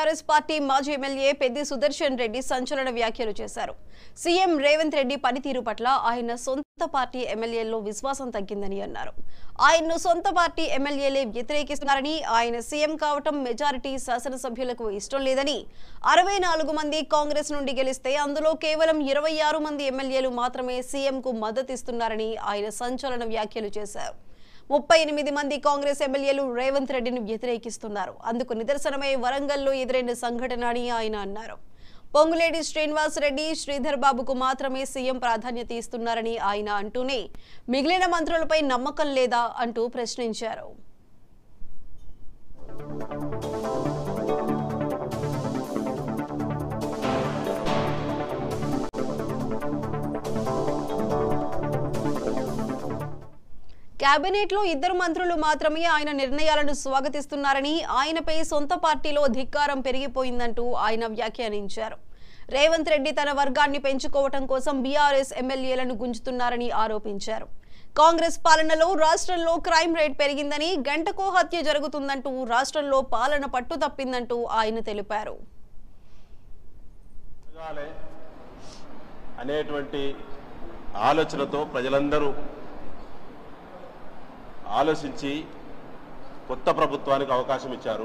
BRS party మాజీ MLA Peddi Sudarshan Reddy సంచలన వ్యాఖ్యలు చేశారు. సీఎం రేవంత్ రెడ్డి పనితీరు పట్ల ఆయన సొంత పార్టీ ఎమ్మెల్యేల్లో విశ్వాసం తగ్గిందని అన్నారు. ఆయన్ను సొంత పార్టీ ఎమ్మెల్యేలే వ్యతిరేకిస్తున్నారని, ఆయన సీఎం కావటం మెజారిటీ శాసనసభ్యులకు ఇష్టం లేదని, 64 మంది కాంగ్రెస్ నుండి గెలిస్తే అందులో కేవలం 26 మంది ఎమ్మెల్యేలు మాత్రమే సీఎంకు మద్దతిస్తున్నారని ఆయన సంచలన వ్యాఖ్యలు చేశారు. 38 మంది కాంగ్రెస్ ఎమ్మెల్యేలు రేవంత్ రెడ్డిని వ్యతిరేకిస్తున్నారు. అందుకు నిదర్శనమే వరంగల్లో ఎదురైన సంఘటన అని ఆయన అన్నారు. పొంగులేటి శ్రీనివాస్ రెడ్డి, శ్రీధర్ బాబుకు మాత్రమే సీఎం ప్రాధాన్యత ఇస్తున్నారని ఆయన అంటూనే మిగిలిన మంత్రులపై నమ్మకం లేదా అంటూ ప్రశ్నించారు. కేబినెట్ లో 2 మంత్రులు మాత్రమే ఆయన నిర్ణయాలను స్వాగతిస్తున్నారని, ఆయనపై సొంత పార్టీలో ధిక్కారం పెరిగిపోయిందంటూ ఆయన వ్యాఖ్యానించారు. రేవంత్ రెడ్డి తన వర్గాన్ని పెంచుకోవటం కోసం బీఆర్ఎస్ ఎమ్మెల్యేలను గుంజుతున్నారని ఆరోపించారు. కాంగ్రెస్ పాలనలో రాష్ట్రంలో క్రైమ్ రేట్ పెరిగిందని, గంటకో హత్య జరుగుతుందంటూ రాష్ట్రంలో పాలన పట్టు తప్పిందంటూ ఆయన తెలిపారు. అనేటువంటి ఆలోచనతో ప్రజలందరూ ఆలోచించి కొత్త ప్రభుత్వానికి అవకాశం ఇచ్చారు.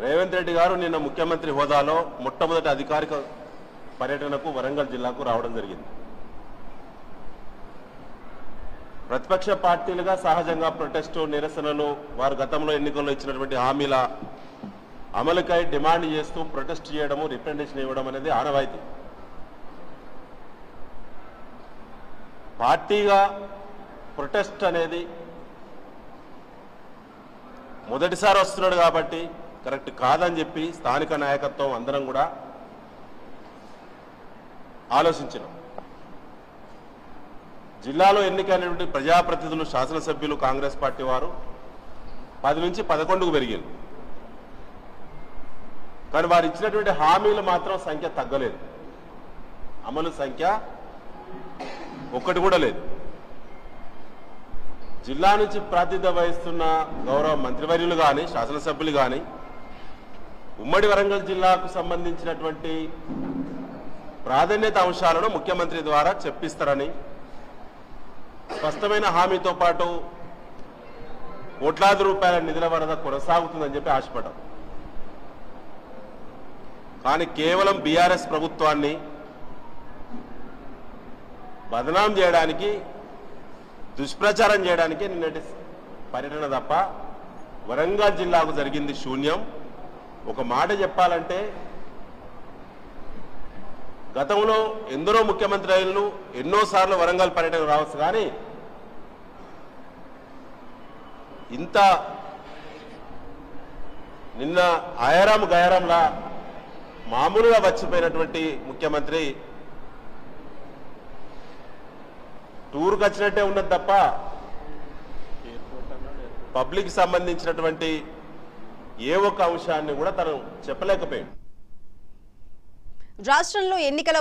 రేవంత్ రెడ్డి గారు నిన్న ముఖ్యమంత్రి హోదాలో మొట్టమొదటి అధికారిక పర్యటనకు వరంగల్ జిల్లాకు రావడం జరిగింది. ప్రతిపక్ష పార్టీలుగా సహజంగా ప్రొటెస్టు, నిరసనలు, వారు గతంలో ఎన్నికల్లో ఇచ్చినటువంటి హామీల అమలుకై డిమాండ్ చేస్తూ ప్రొటెస్ట్ చేయడము, రిప్రజెంటేషన్ ఇవ్వడం అనేది ఆనవాయితీ. పార్టీగా ప్రొటెస్ట్ అనేది మొదటిసారి వస్తున్నాడు కాబట్టి కరెక్ట్ కాదని చెప్పి స్థానిక నాయకత్వం అందరం కూడా ఆలోచించినాం. జిల్లాలో ఎన్నికైనటువంటి ప్రజాప్రతినిధులు, శాసనసభ్యులు కాంగ్రెస్ పార్టీ వారు 10 నుంచి 11కు పెరిగింది. కానీ వారు ఇచ్చినటువంటి హామీలు మాత్రం సంఖ్య తగ్గలేదు. అమలు సంఖ్య ఒక్కటి కూడా లేదు. జిల్లా నుంచి ప్రాతినిధ్యం వహిస్తున్న గౌరవ మంత్రివర్యులు కానీ, శాసనసభ్యులు కానీ ఉమ్మడి వరంగల్ జిల్లాకు సంబంధించినటువంటి ప్రాధాన్యత అంశాలను ముఖ్యమంత్రి ద్వారా చెప్పిస్తారని, స్పష్టమైన హామీతో పాటు కోట్లాది రూపాయల నిధుల వరద కొనసాగుతుందని చెప్పి ఆశపడ్డాం. కానీ కేవలం బీఆర్ఎస్ ప్రభుత్వాన్ని బదనాం చేయడానికి, దుష్ప్రచారం చేయడానికే నిన్నటి పర్యటన తప్ప వరంగల్ జిల్లాకు జరిగింది శూన్యం. ఒక మాట చెప్పాలంటే, గతంలో ఎందరో ముఖ్యమంత్రులు ఎన్నోసార్లు వరంగల్ పర్యటన రావచ్చు, కానీ ఇంత నిన్న ఆయరాం గయరాంలా మామూలుగా వచ్చిపోయినటువంటి ముఖ్యమంత్రి టూర్కి వచ్చినట్టే ఉన్నది తప్ప పబ్లిక్ సంబంధించినటువంటి ఏ ఒక్క అంశాన్ని కూడా తను చెప్పలేకపోయాడు. రాష్ట్రంలో ఎన్నికల